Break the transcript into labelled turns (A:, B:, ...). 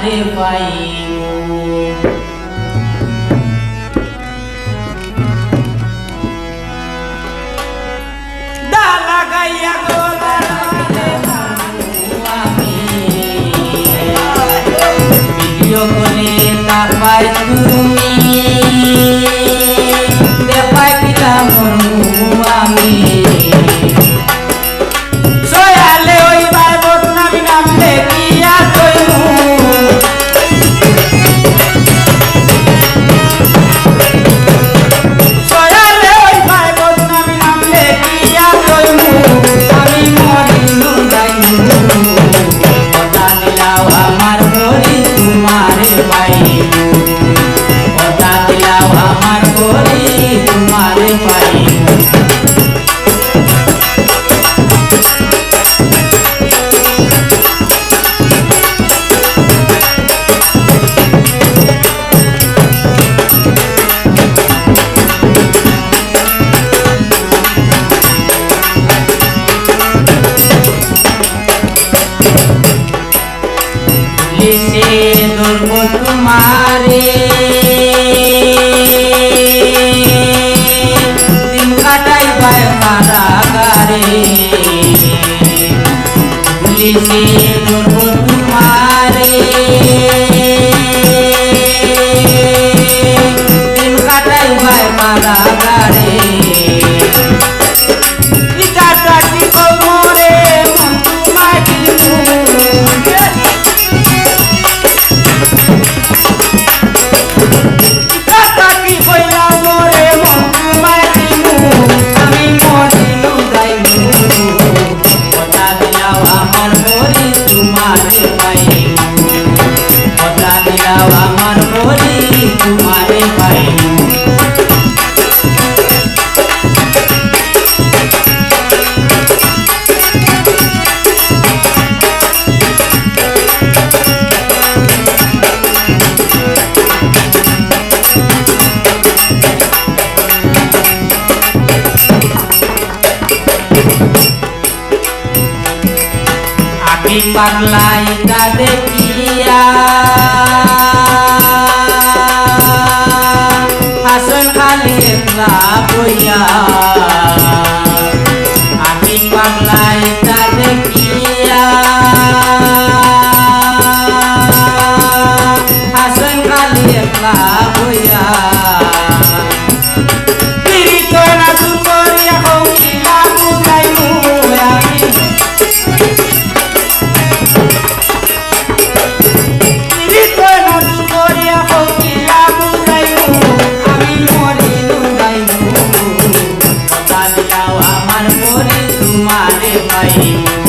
A: তোমারে পাইব দা লাগাইয়া গোলারে আমি ভিডিও কলে তাপাই তুমি দেখাই দিলাম আমি সয়ালে ওই ভাই বদনামি নাম দেখিয়া কইমু সয়ালে ওই ভাই বদনামি নাম দেখিয়া কইমু আমি মরিনু যাইমু কথা দিলাও আমার ঘরে তোমারে পাইমু কথা দিলাও আমার ঘরে তোমারে পাইমু से दुर्गो तुम्हारे दिन काटाई पाए मारा गारे से दुर्गो तुम्हारे दिन काटाई पाए मारा गारे পাগলাইটা দেখিয়া হাসন খালি একলা বইয়া আমি পাগলাইটা দেখিয়া হাসন খালি একলা বইয়া তোমারে পাইব